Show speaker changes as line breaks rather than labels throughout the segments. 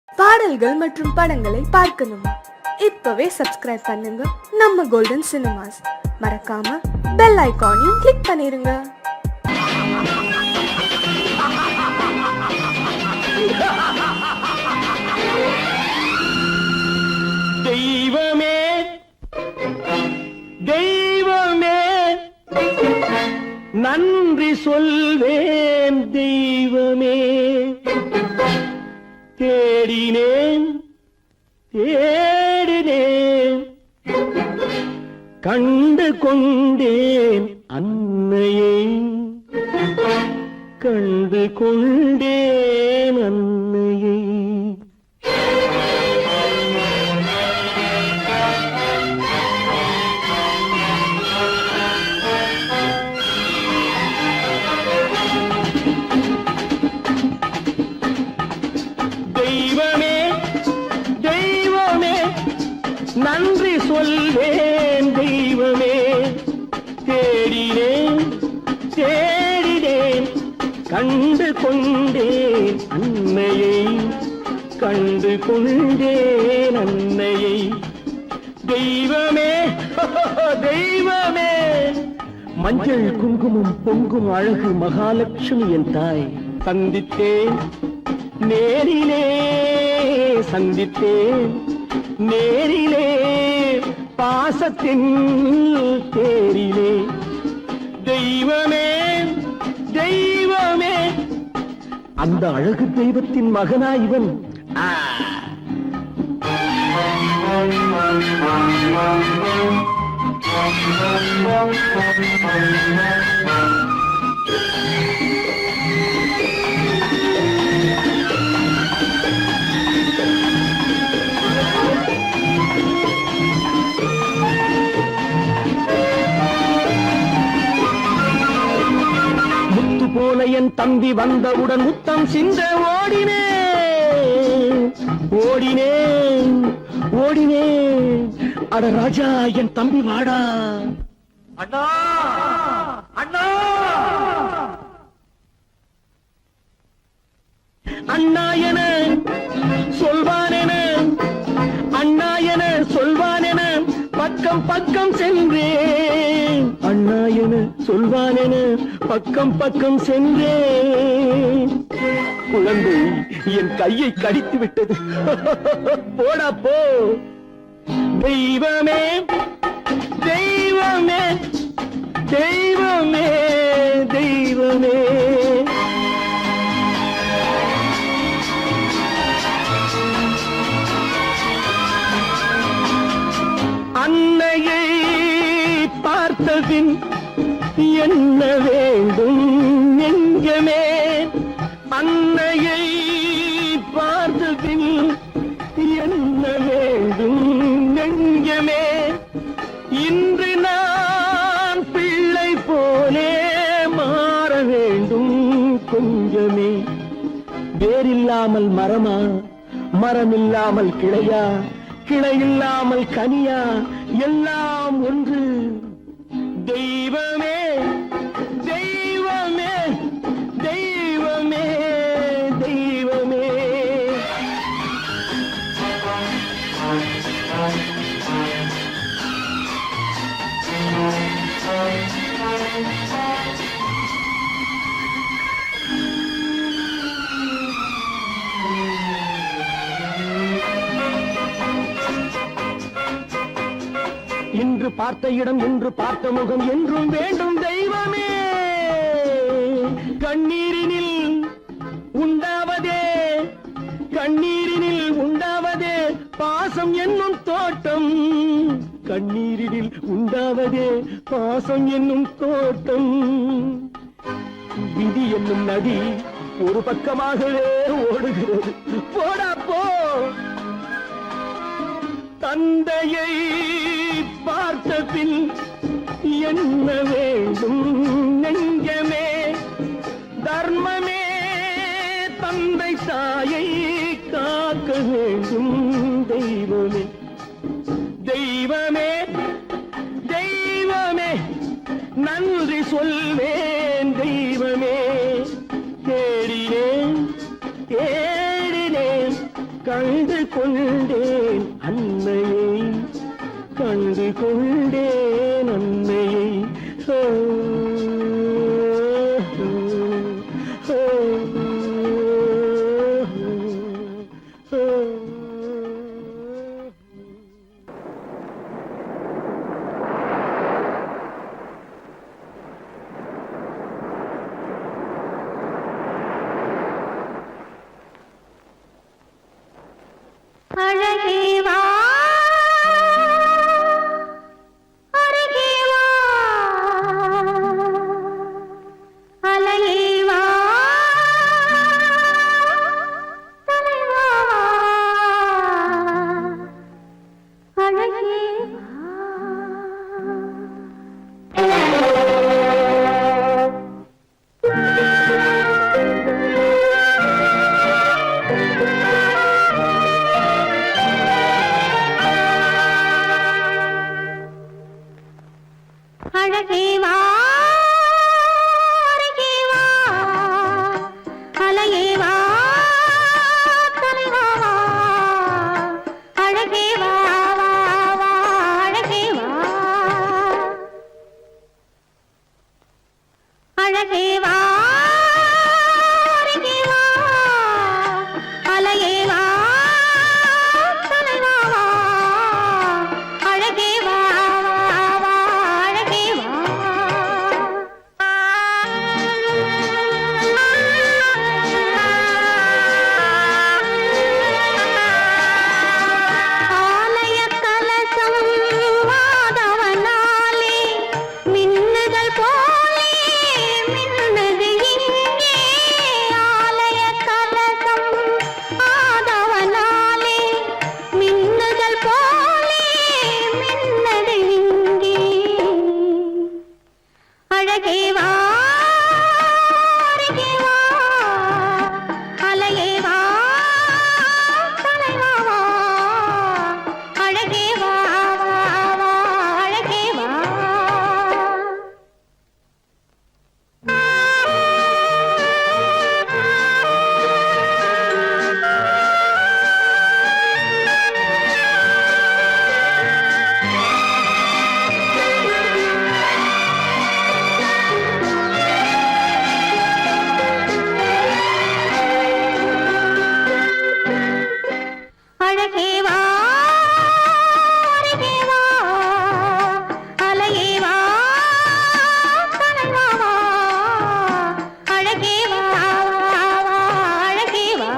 பாடல்கள் மற்றும் படங்களை பார்க்கணுமா? இப்பவே சப்ஸ்கிரைப் பண்ணுங்க நம்ம கோல்டன் சினிமாஸ். மறக்காம பெல் ஐகானையும் கிளிக் பண்ணிருங்க.
தெய்வமே தெய்வமே நன்றி சொல்வேன் தெய்வமே. தேடினேன் தேடினேன் கண்டு கொண்டேன் அன்னையை, கண்டு கொண்டேன் அன்னையை. தெய்வமே தெய்வமே நன்றி சொல்வேன் தெய்வமே. தேடினேன் தேடினேன் கண்டு கொண்டேன் அன்னையை, கண்டு கொண்டேன் அன்னையை. தெய்வமே தெய்வமே மஞ்சள் குங்குமம் பொங்கும் அழகு மகாலட்சுமி என் தாய். சந்தித்தேன் நேரிலே சந்தித்தேன் நேரிலே பாசத்தின் தேரிலே. தெய்வமே தெய்வமே அந்த அழகு தெய்வத்தின் மகனா இவன். போல என் தம்பி வந்தவுடன் முத்தம் சிந்த ஓடினேன் ஓடினேன் ஓடினேன். அட ராஜா என் தம்பி வாடா. அண்ணா அண்ணா அண்ணா என சொல்வானென, அண்ணா என சொல்வானென பக்கம் பக்கம் சென்றேன். அண்ணா என சொல்வானென பக்கம் பக்கம் சென்றேன். குழந்தை என் கையை கடித்து விட்டது. போடா போ. தெய்வமே தெய்வமே தெய்வமே தெய்வமே அன்னையை பார்த்தபின் என்ன வேண்டும் நெஞ்சமே. அன்னையை பார்த்தபின் என்ன வேண்டும் நெஞ்சமே. இன்று நான் பிள்ளை போலே மாற வேண்டும் கொஞ்சமே. வேரில்லாமல் மரமா, மரமில்லாமல் கிளையா, கிளையில்லாமல் கனியா, எல்லாம் ஒன்று. தெய்வமே தெய்வமே தெய்வமே தெய்வமே. இன்று பார்த்த இடம், என்று பார்த்த முகம் என்றும் வேண்டும் தெய்வமே. கண்ணீரினில் உண்டாவதே, கண்ணீரினில் உண்டாவதே பாசம் என்னும் தோட்டம். கண்ணீரினில் உண்டாவதே பாசம் என்னும் தோட்டம். விதி என்னும் நதி ஒரு பக்கமாகவே ஓடுகிறது. போடா போ. தந்தையை பார்த்த பின் என்ன வேண்டும் நெஞ்சமே. தர்மமே தந்தை தாயை காக்க வேண்டும் தெய்வமே. தெய்வமே தெய்வமே நன்றி சொல்வேன் தெய்வமே. தேடினேன் தேடினேன் கண்டு கொண்டேன் அன்னையை, கண்டு கொண்டேன் அன்னையை. ஓ, ஓ, ஓ, ஓ.
அழகே வா அருகே வா அலையே வா தலைவா அழகே வா. அழகே வா அருகே வா அலையே வா தலைவா வா அழகே வா வா வா அழகே வா அழகே வா அருகே வா அலையே வா தலைவா வா அழகே வா வா வா அழகே வா. ஆலய கலசம் மாதவனாலே மின்னுதல் போலே மின்னது இங்கே. ஆலய கலசம் மாதவனாலே மின்னுதல் போலே மின்னது இங்கே. அழகே வா அருகே வா அலையே வா தலைவா வா அழகே வா வா வா அழகே வா. அழகே வா அருகே வா அலையே வா தலைவா வா அழகே வா வா வா அழகே வா.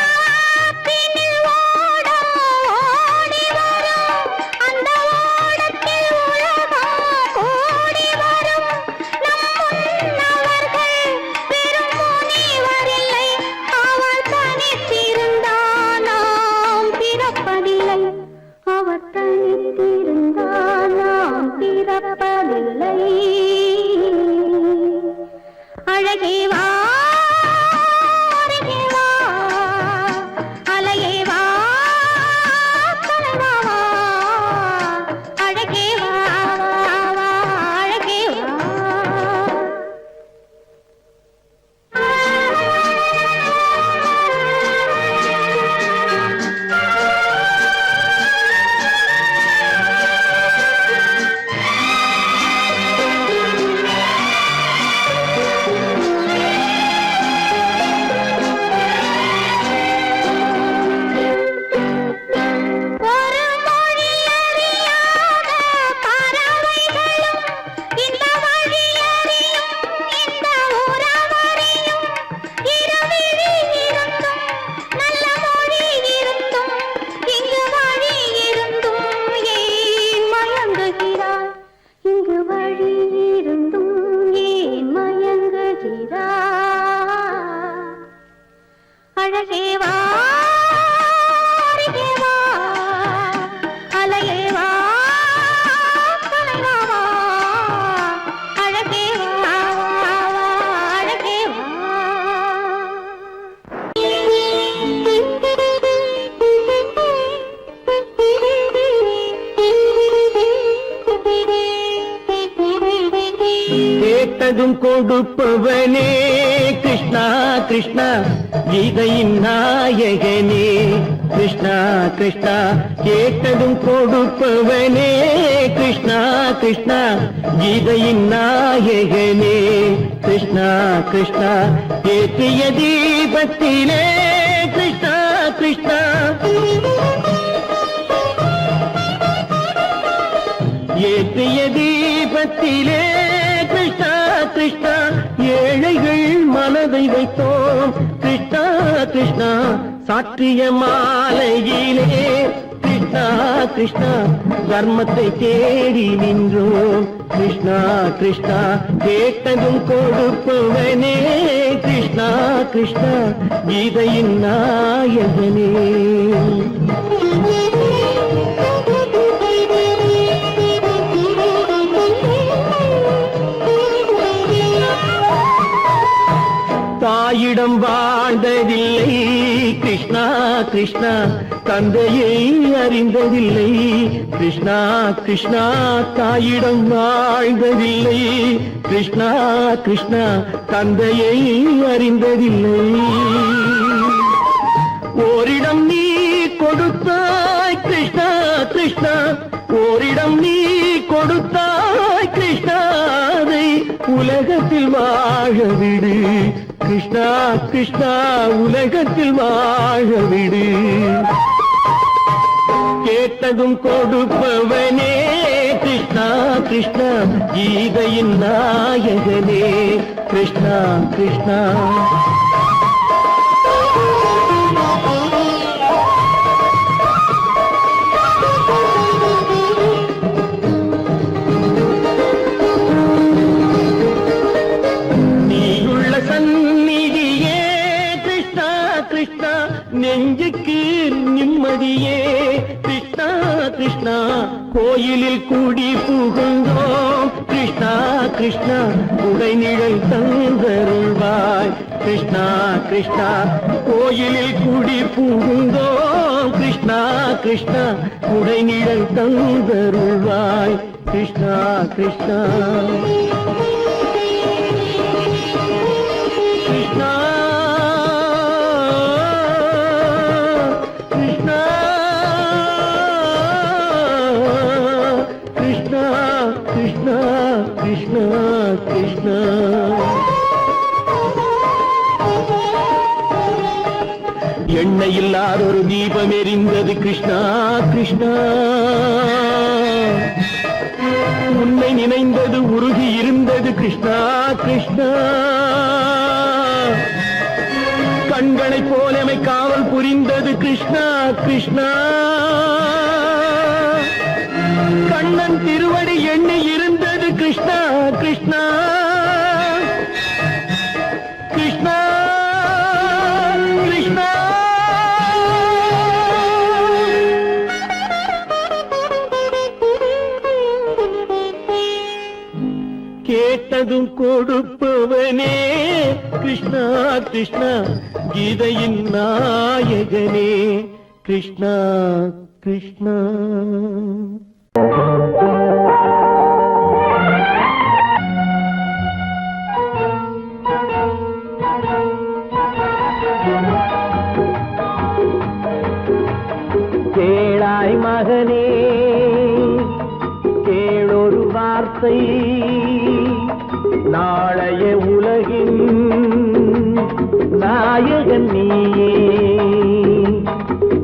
இன்பத்தினில் ஓடம் ஓடி வரும் அந்த ஓடத்தில் உலகம் கூடி வரும். நம் முன்னவர்கள் பெரும் முனிவரில்லை, அவர் தனித்திருந்தால் நாம் பிறப்பதில்லை, அவர் தனித்திருந்தால் நாம் பிறப்பதில்லை. அழகே வா அருகே வா அலையே வா தலைவா வா அழகே வா வா வா அழகே வா. ஒரு மொழி அறியாத பறவைகளும் இந்த வழி அறியும் இந்த உறவறியும். இருவிழி இருந்தும் நல்ல மொழி இருந்தும் இங்கு வழி இருந்தும் ஏன் மயங்குகிறாய், இங்கு வழி இருந்தும் ஏன் மயங்குகிறாய். அழகே வா அருகே வா அலையே வா தலைவா வா அழகே வா வா வா அழகே வா.
கேட்டதும் கொடுப்பவனே கிருஷ்ணா கிருஷ்ணா கீதையின் நாயகனே கிருஷ்ணா கிருஷ்ணா கேட்டதும் கொடுப்பவனே கிருஷ்ணா கிருஷ்ணா கீதையின் நாயகனே கிருஷ்ணா கிருஷ்ணா ஏற்றிய தீபத்திலே கிருஷ்ணா கிருஷ்ணா ஏற்றிய தீபத்திலே கிருஷ்ணா கிருஷ்ணா ஏழைகள் மனதை வைத்தோம் கிருஷ்ணா கிருஷ்ணா சாற்றிய மாலையிலே கிருஷ்ணா கிருஷ்ணா தர்மத்தை தேடி நின்றோம் கிருஷ்ணா கிருஷ்ணா கேட்டதும் கொடுப்பவனே கிருஷ்ணா கிருஷ்ணா கீதையின் நாயகனே தாயிடம் வாழ்ந்ததில்லை கிருஷ்ணா கிருஷ்ணா தந்தையை அறிந்ததில்லை கிருஷ்ணா கிருஷ்ணா தாயிடம் வாழ்ந்ததில்லை கிருஷ்ணா கிருஷ்ணா தந்தையை அறிந்ததில்லை ஓரிடம் நீ கொடுத்தாய் கிருஷ்ணா கிருஷ்ணா ஓரிடம் நீ கொடுத்தாய் கிருஷ்ணாவை உலகத்தில் வாழ விடு கிருஷ்ணா கிருஷ்ணா உலகத்தில் வாழ விடு கேட்டதும் கொடுப்பவனே கிருஷ்ணா கிருஷ்ணா கீதையின் நாயகனே கிருஷ்ணா கிருஷ்ணா நெஞ்சுக்கு நிம்மதியே கிருஷ்ணா கிருஷ்ணா கோயிலில் கூடி புகுந்தோம் கிருஷ்ணா கிருஷ்ணா உடைநிழல் தந்தருள்வாய் கிருஷ்ணா கிருஷ்ணா கோயிலில் கூடி புகுந்தோம் கிருஷ்ணா கிருஷ்ணா உடைநிழல் தந்தருள்வாய் கிருஷ்ணா கிருஷ்ணா கிருஷ்ணா கிருஷ்ணா கிருஷ்ணா எண்ணெய் இல்லாத ஒரு தீபம் எரிந்தது கிருஷ்ணா கிருஷ்ணா உன்னை நினைந்தது உருகி இருந்தது கிருஷ்ணா கிருஷ்ணா கண்களைப் போலமை காவல் புரிந்தது கிருஷ்ணா கிருஷ்ணா கண்ணன் திருவடி எண்ணி இருந்தது கிருஷ்ணா கிருஷ்ணா கிருஷ்ணா கிருஷ்ணா கேட்டதும் கொடுப்பவனே கிருஷ்ணா கிருஷ்ணா கீதையின் நாயகனே கிருஷ்ணா கிருஷ்ணா கேளாய் மகனே கேளொரு வார்த்தை நாளைய உலகின் நாயகன் நீயே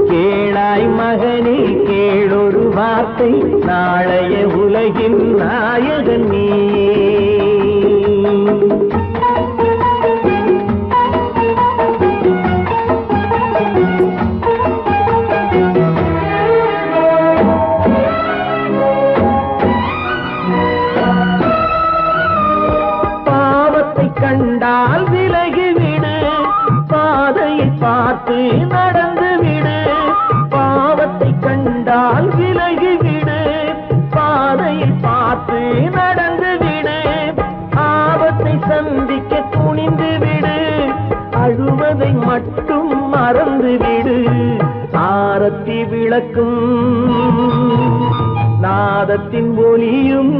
கேளாய் மகனே கேளொரு வார்த்தை நாளைய உலகின் நாயகன் நீயே கண்டால் விலகிவிடு பாதையை பார்த்து நடந்து விடு பாவத்தை கண்டால் விலகிவிடு பாதையை பார்த்து நடந்து விடு ஆபத்தை சந்திக்க துணிந்து விடு அழுவதை மட்டும் மறந்து விடு ஆரத்தி விளக்கும் நாதத்தின் ஒலியும்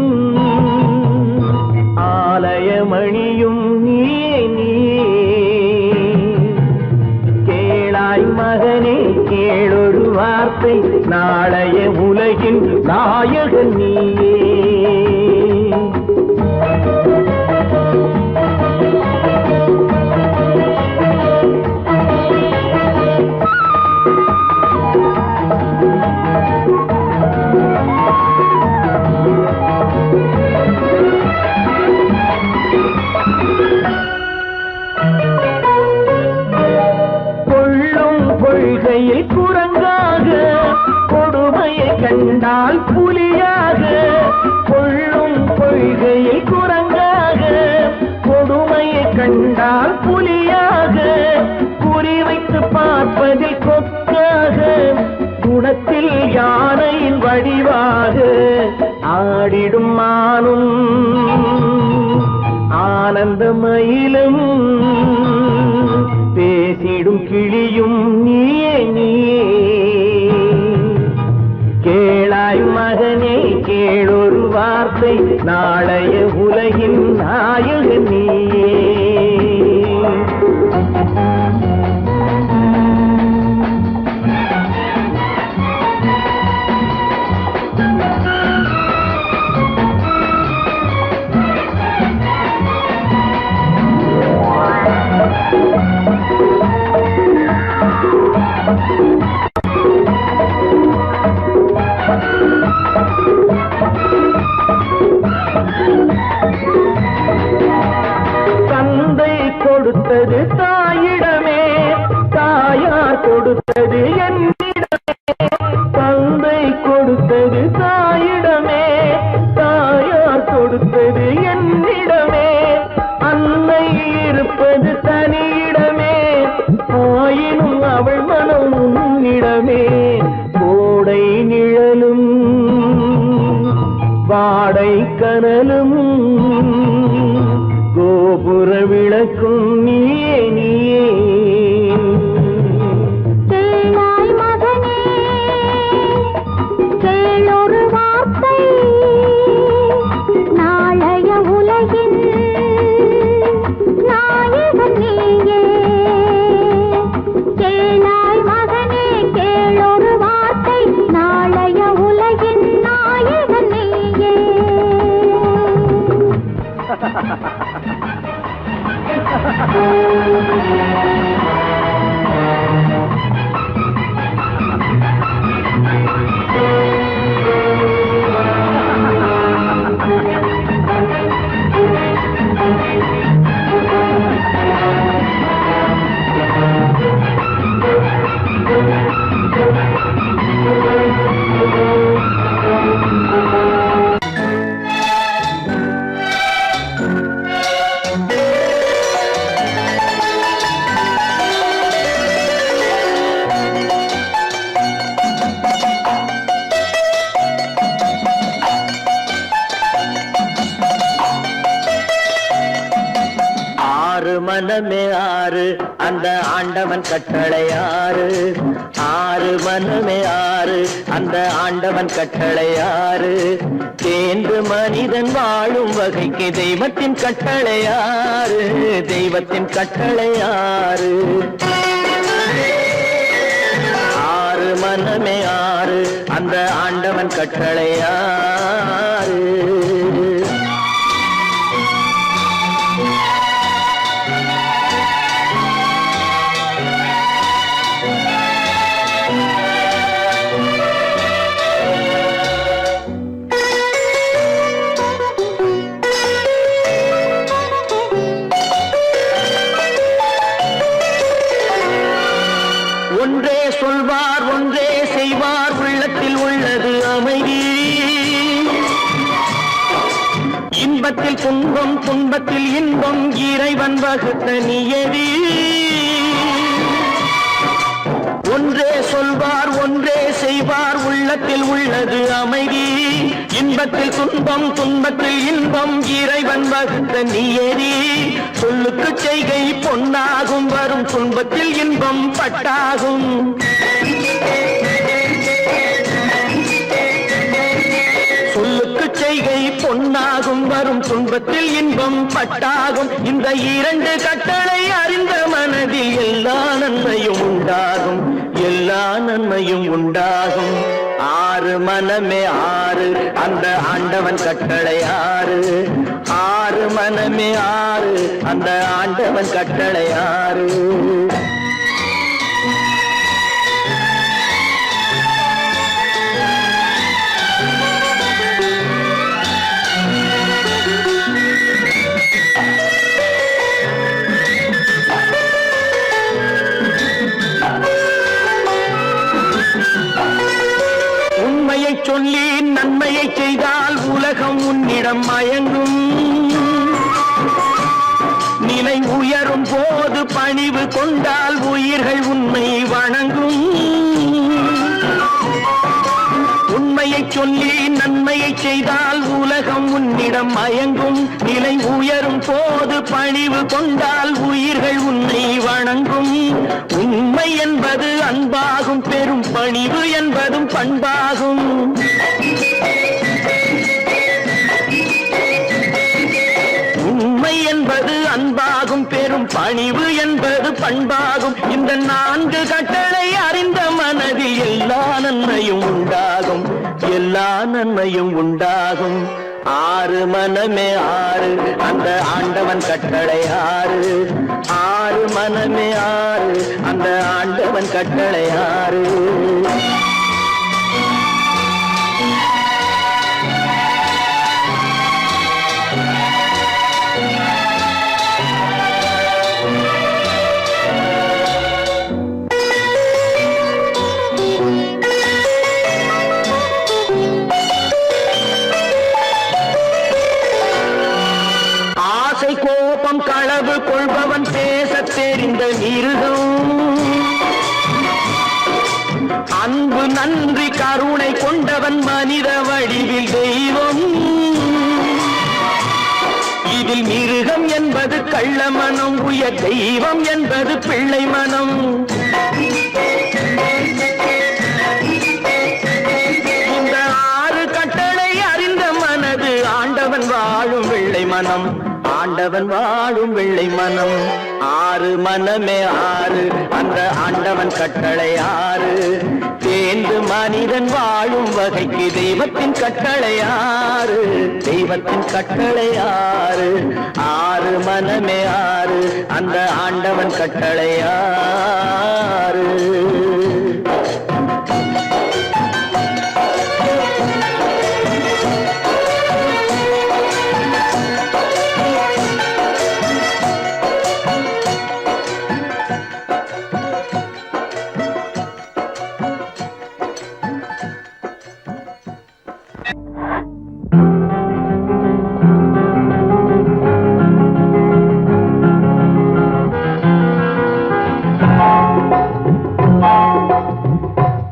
ஆலயமணியும் நீயே நீயே கேளாய் மகனே கேளொரு வார்த்தை நாளைய உலகின் நாயகன் நீயே கொள்கையில் குரங்காக கொடுமையை கண்டால் புலியாக கொள்ளும் கொள்கையில் குரங்காக கொடுமையை கண்டால் புலியாக குறிவைத்து பார்ப்பதில் கொக்காக குணத்தில் யானையின் வடிவாக ஆடிடும் மானும் ஆனந்த மயிலும் பேசிடும் கிளியும் நீயே நீயே கேளாய் மகனே கேளொரு வார்த்தை நாளைய உலகின் நாயகன் நீயே கொடுத்தது தாயிடமே தாயார் கொடுத்தது என்னிடமே தந்தை கொடுத்தது தாயிடமே தாயார் கொடுத்தது என்னிடமே அன்னை இருப்பது தனியிடமே ஆயினும் அவள் மனம் உன்னிடமே கோடை நிழலும் வாடை கனலும் கோபுர விளக்கும் நீயே நீயே
கேளாய் மகனே கேளொரு வார்த்தை நாளைய உலகின் நாயகன் நீயே கேளாய் மகனே கேளொரு வார்த்தை நாளைய உலகின் நாயகன் நீயே
மனமே ஆறு அந்த ஆண்டவன் கட்டளை ஆறு ஆறு மனமே ஆறு அந்த ஆண்டவன் கட்டளை ஆறு தேர்ந்து மனிதன் வாழும் வகைக்கு தெய்வத்தின் கட்டளை ஆறு தெய்வத்தின் கட்டளை ஆறு ஆறு மனமே ஆறு அந்த ஆண்டவன் கட்டளை ஆறு ஒன்றே சொல்வார் ஒன்றே செய்வார் உள்ளத்தில் உள்ளது அமைதி இன்பத்தில் துன்பம் துன்பத்தில் இன்பம் இறைவன் வகுத்த நியதி ஒன்றே சொல்வார் ஒன்றே செய்வார் உள்ளத்தில் உள்ளது அமைதி இன்பத்தில் துன்பம் துன்பத்தில் இன்பம் இறைவன் வகுத்த நியதி சொல்லுக்கு செய்கை பொன்னாகும் வரும் துன்பத்தில் இன்பம் பட்டாகும் சொல்லுக்கு செய்கை பொன்னாகும் வரும் துன்பத்தில் இன்பம் பட்டாகும். இந்த இரண்டு கட்டளை அறிந்த மனதில் எல்லா நன்மையும் உண்டாகும், எல்லா நன்மையும் உண்டாகும். ஆறு மனமே ஆறு, அந்த ஆண்டவன் கட்டளை ஆறு. ஆறு மனமே ஆறு, அந்த ஆண்டவன் கட்டளை ஆறு. உண்மையை சொல்லி நன்மையை செய்தால் உலகம் உன்னிடம் மயங்கும். நிலை உயரும் போது பணிவு கொண்டால் உயிர்கள் உன்னை வணங்கும். உண்மையை சொல்லி நன்மையை செய்தால் உலகம் உன்னிடம் மயங்கும். நிலை உயரும் போது பணிவு கொண்டால் உயிர்கள் உன்னை வணங்கும். உண்மை என்பது அன்பாகும், பெரும் பணிவு என்பதும் பண்பாகும். உண்மை என்பது அன்பாகும், பெரும் பணிவு என்பது பண்பாகும். இந்த நான்கு கட்டளை அறிந்த மனதில் எல்லா நன்மையும் உண்டாகும், எல்லா நன்மையும் உண்டாகும். ஆறு மனமே ஆறு, அந்த ஆண்டவன் கட்டளை ஆறு. ஆறு மனமே ஆறு, அந்த ஆண்டவன் கட்டளை ஆறு. கோபம் களவு கொள்பவன் பேசத் தெரிந்த மிருகம். அன்பு நன்றி கருணை கொண்டவன் மனித வடிவில் தெய்வம். இதில் மிருகம் என்பது கள்ள மனம், உயர் தெய்வம் என்பது பிள்ளை மனம். இந்த ஆறு கட்டளை அறிந்த மனது ஆண்டவன் வாழும் வெள்ளை மனம், ஆண்டவன் வாழும் வெள்ளை மனம். ஆறு மனமே ஆறு, அந்த ஆண்டவன் கட்டளை ஆறு. தேர்ந்து மனிதன் வாழும் வகைக்கு தெய்வத்தின் கட்டளை ஆறு, தெய்வத்தின் கட்டளை ஆறு. ஆறு மனமே ஆறு, அந்த ஆண்டவன் கட்டளை ஆறு.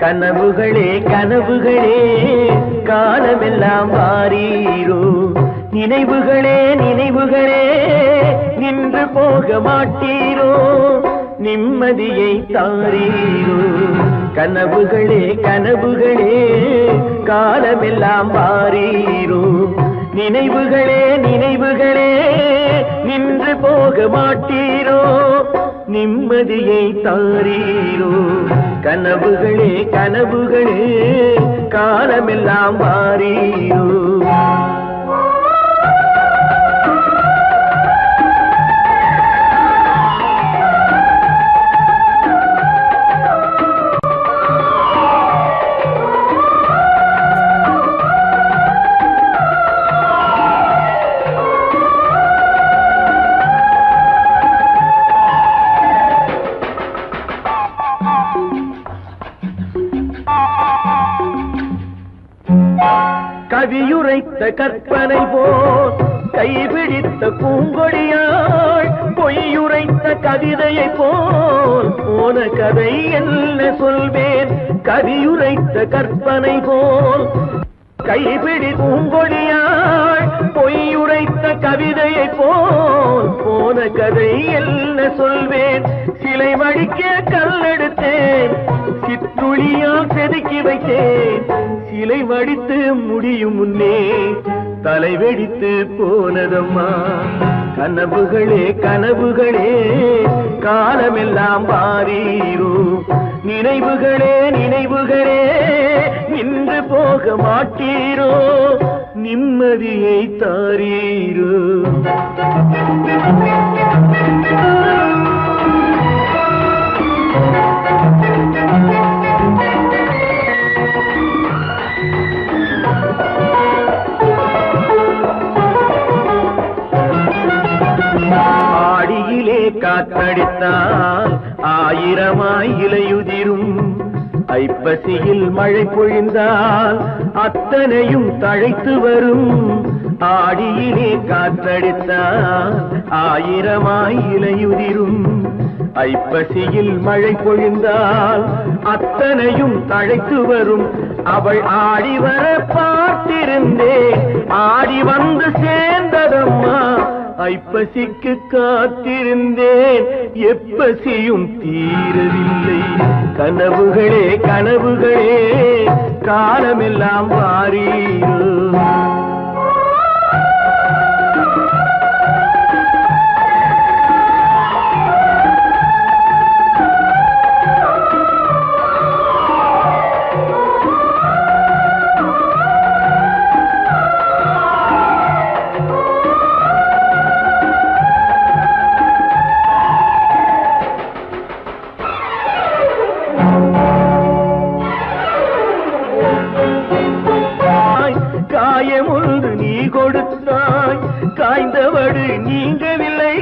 கனவுகளே கனவுகளே காலமெல்லாம் வாரீரோ. நினைவுகளே நினைவுகளே நின்று போக மாட்டீரோ. நிம்மதியை தாரீரோ. கனவுகளே கனவுகளே காலமெல்லாம் வாரீரோ. நினைவுகளே நினைவுகளே நின்று போக மாட்டீரோ. நிம்மதியை தாரீரோ. கனவுகளே கனவுகளே காலமெல்லாம் வாரீரோ. கவியுரைத்த கற்பனை போல் கைபிடித்த பூங்கொடியாள் பொய்யுரைத்த கவிதையை போல் போன கதை என்ன சொல்வேன். கவியுரைத்த கற்பனை போல் கைபிடி பூங்கொடியாள் பொய்யுரைத்த கவிதையை போல் போன கதை என்ன சொல்வேன். சிலை வடிக்க கல்லெடுத்தேன், சிற்றுளியால் செதுக்கி வைத்தேன். சிலை வடித்து முடியும் முன்னே தலை வெடித்து போனதம்மா. கனவுகளே கனவுகளே காலமெல்லாம் வாரீரோ, நினைவுகளே நினைவுகளே நின்று போக மாட்டீரோ, நிம்மதியை தாரீரோ. ஆடியிலே காத்தடித்தால் ஆயிரமாய் இலையுதிரும், ஐப்பசியில் மழை பொழிந்தால் அத்தனையும் தழைத்து வரும். ஆடியிலே காத்தடித்தால் ஆயிரமாய் இலையுதிரும், ஐப்பசியில் மழை பொழிந்தால் அத்தனையும் தழைத்து வரும். அவள் ஆடி வர பார்த்திருந்தேன், ஆடி வந்து சேர்ந்ததம்மா. ஐப்பசிக்கு காத்திருந்தேன், எப்பசியும் தீரவில்லை. கனவுகளே கனவுகளே காலமெல்லாம் வாரீரோ. காயமொன்று நீ கொடுத்தாய், காய்ந்தவடு நீங்கவில்லை.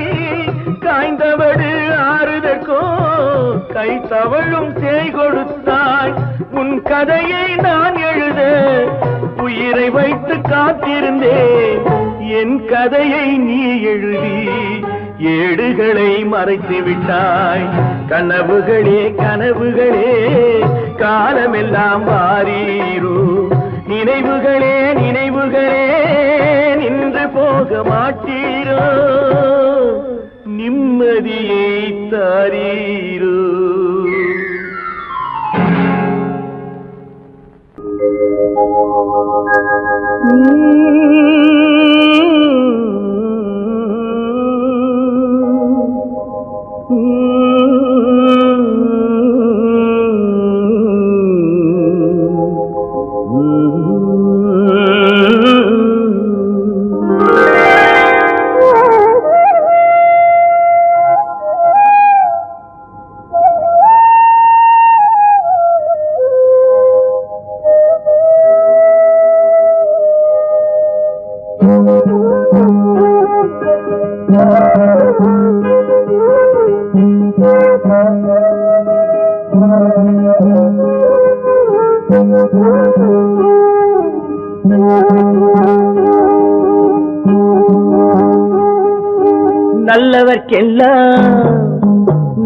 காய்ந்தவடு ஆறுதற்கோ கை தவழும் சேய் கொடுத்தாய். உன் கதையை நான் எழுத உயிரை வைத்து காத்திருந்தேன், என் கதையை நீ எழுதி ஏடுகளை மறைத்து விட்டாய். கனவுகளே கனவுகளே காலமெல்லாம் வாரீரோ, நினைவுகளே நினைவுகளே நின்று போக மாட்டீரோ, நிம்மதியை தாரீரோ.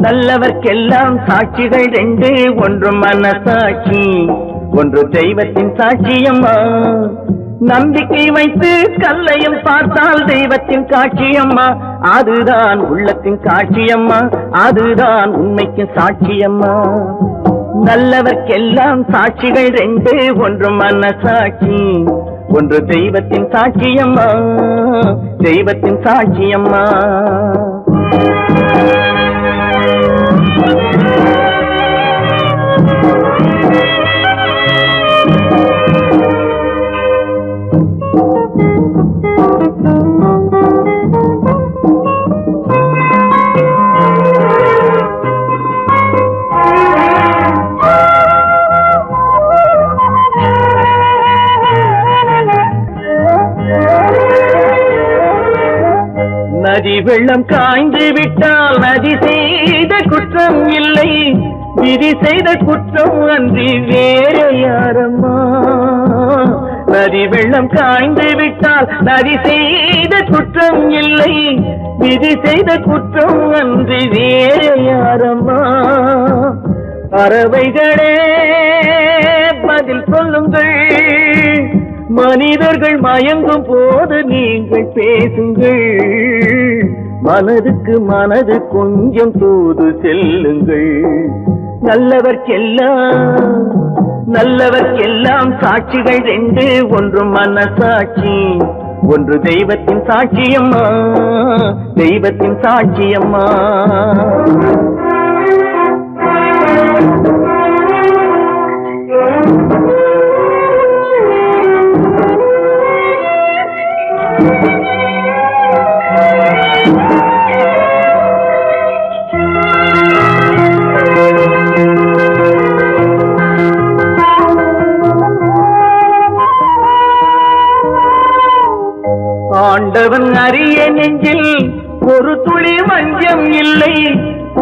நல்லவர்க்கெல்லாம் சாட்சிகள் ரெண்டு, ஒன்று மனசாட்சி, ஒன்று தெய்வத்தின் சாட்சியம்மா. நம்பிக்கை வைத்து கல்லையும் பார்த்தால் தெய்வத்தின் காட்சியம்மா. அதுதான் உள்ளத்தின் காட்சியம்மா, அதுதான் உண்மைக்கு சாட்சியம்மா. நல்லவர்க்கெல்லாம் சாட்சிகள் ரெண்டு, ஒன்று மனசாட்சி, ஒன்று தெய்வத்தின் சாட்சியம்மா, தெய்வத்தின் சாட்சியம்மா. நதி வெள்ளம் காய்ந்து விட்டால் நதி செய்த குற்றம் இல்லை, விதி செய்த குற்றம் அன்றி வேற யாரம்மா. நதி வெள்ளம் காய்ந்து விட்டால் நதி செய்த குற்றம் இல்லை, விதி செய்த குற்றம் அன்றி வேற யாரம்மா. பறவைகளே பதில் சொல்லுங்கள், மனிதர்கள் மயங்கும் போது நீங்கள் பேசுங்கள். மனதுக்கு மனது கொஞ்சம் தூது செல்லுங்கள். நல்லவர்க்கெல்லாம் சாட்சிகள் ரெண்டு, ஒன்று மனசாட்சி, ஒன்று தெய்வத்தின் சாட்சியம்மா, தெய்வத்தின் சாட்சியம்மா. ஆண்டவன் அறிய நெஞ்சில் ஒரு துளி வஞ்சம் இல்லை,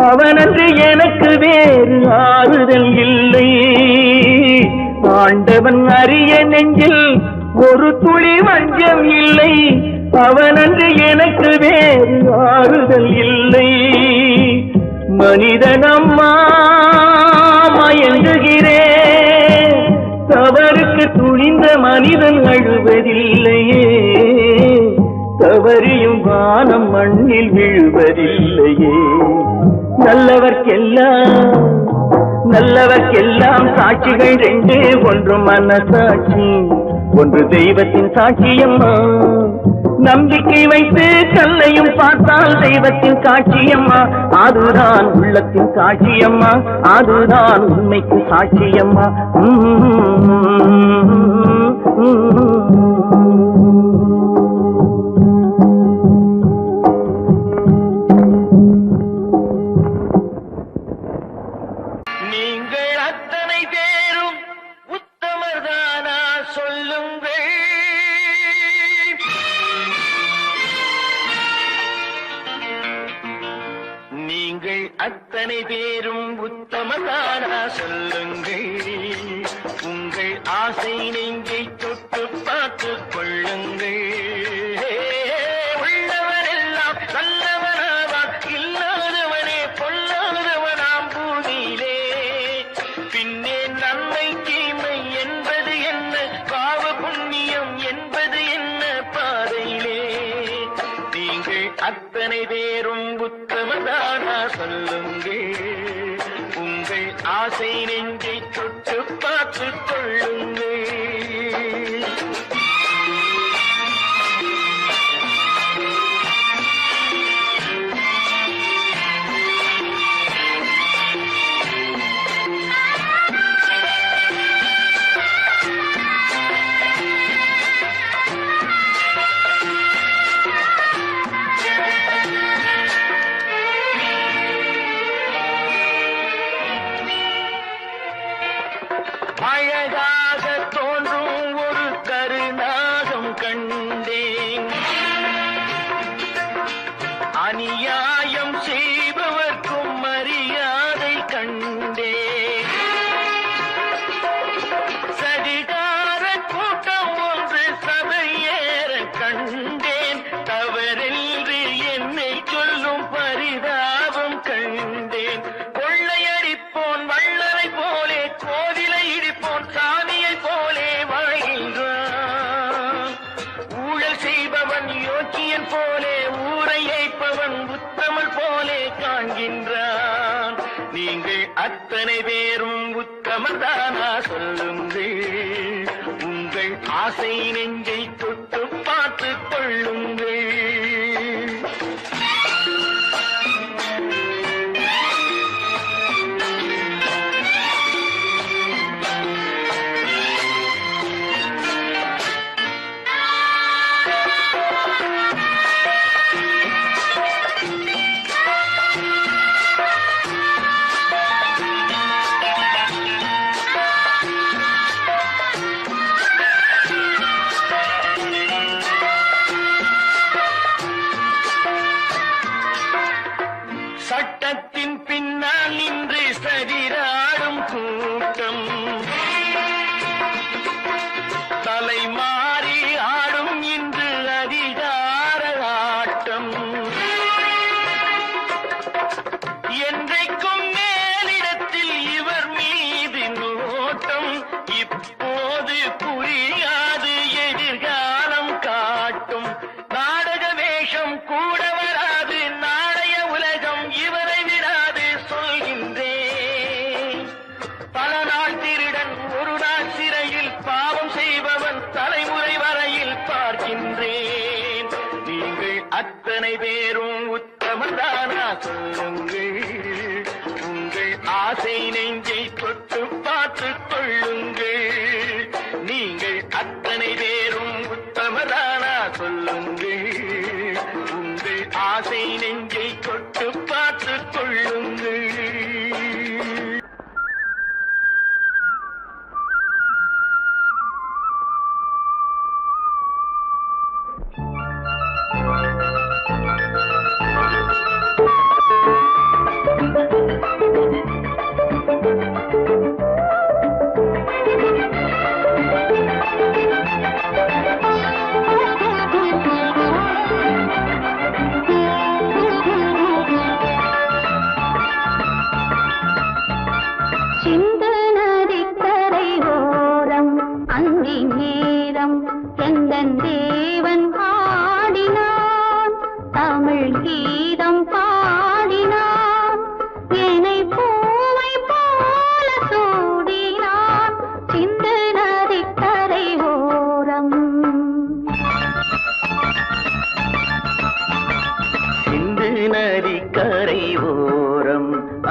அவனன்று எனக்கு வேறு ஆறுதல் இல்லை. ஆண்டவன் அறிய நெஞ்சில் ஒரு துளி வஞ்சம் இல்லை, அவனன்று எனக்கு வேறு ஆறுதல் இல்லை. மனிதனம்மா மயங்குகிறேன், தவறுக்கு துணிந்த மனிதன் அழுவதில்லையே, தவறியும் வானம் மண்ணில் விழுவதில்லையே. நல்லவர்க்கெல்லாம் சாட்சிகள் ரெண்டு, ஒன்று மனசாட்சி, ஒன்று தெய்வத்தின் சாட்சியம்மா. நம்பிக்கை வைத்து கல்லையும் பார்த்தால் தெய்வத்தின் காட்சியம்மா, அதுதான் உள்ளத்தின் சாட்சியம்மா, அதுதான் உண்மைக்கு சாட்சியம்மா. நீங்கள் அத்தனை பேரும் உத்தமர்தானா சொல்லுங்கள், நீங்கள் அத்தனை பேரும் உத்தமர்தானா சொல்லுங்கள். உங்கள் ஆசை நெஞ்சை தொட்டு பார்த்துக் கொள்ளுங்கள். உள்ளவரெல்லாம் நல்லவனாவான், இல்லாதவனே பொல்லாதவனாம் பூமியிலே. பின்னே நன்மை தீமை என்பது என்ன, பாவ புண்ணியம் என்பது என்ன பாதையிலே. நீங்கள் அத்தனை பேரும் உத்தமதானா சொல்லுங்கள். உங்கள் ஆசை நெஞ்சை தொட்டு பார்த்துக் கொள்ளுங்கள். அழகாக தோன்றும் ஒரு கருநாகம் கண்டேன், அநியாயம் செய்பவர்க்கும் மரியாதை கண்டேன். சதிகார கூட்டம் ஒன்று சபையேற கண்டேன், தவறென்று என்னை சொல்லும் பரிதாபம் கண்டேன். கொள்ளையடிப்போன் வள்ளலை போலே, கோவிலை இடிப்போன் சாமியை போலே வாழ்கின்றான். ஊழல் செய்பவன் யோக்கியன் போலே, ஊரை ஏய்ப்பவன் உத்தமன் போலே காண்கின்றான். நீங்கள் அத்தனை பேரும் உத்தமதானா சொல்லுங்கள். உங்கள் ஆசை நெஞ்சை தொட்டு பார்த்துக் கொள்ளுங்கள். சட்டத்தின் பின்னால் நின்று சதிராடும் கூட்டம், தலைமாறி ஆடும் இன்று அதிகார ஆட்டம். என்றைக்கும் மேலிடத்தில் இவர் மீது நோட்டம், இப்போது புரியாது எதிர்காலம் காட்டும். நாடக வேஷம் கூட வராது, நாளைய உலகம் இவரை விடாது சொல்கின்றேன். பல நாள் திருடன் ஒரு நாள் சிறையில், பாவம் செய்பவன் தலைமுறை வரையில் பார்க்கின்றேன். அத்தனை பேரும் உத்தமதானா சொல்லுங்கள், உங்கள் ஆசை நெஞ்சை தொட்டு பார்த்துக் கொள்ளுங்கள். நீங்கள் அத்தனை பேரும் உத்தமதானா சொல்லுங்கள், உங்கள் ஆசை நெஞ்சை தொட்டு பார்த்துக் கொள்ளுங்கள்.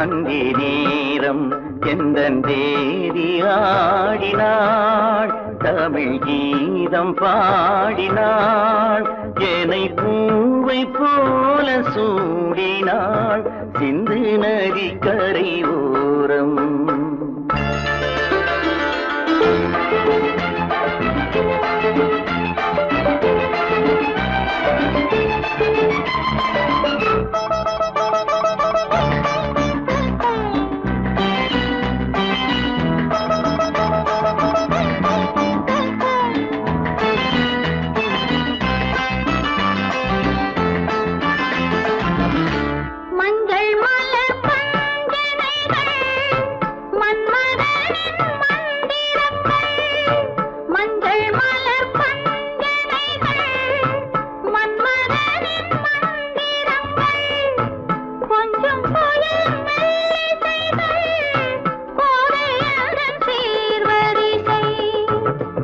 அங்கே நேரம் எந்தன் தேவி ஆடினாள், தமிழ் கீதம் பாடினாள், என்னை பூவை போல சூடினாள், சிந்து நதி கரை ஓரம்.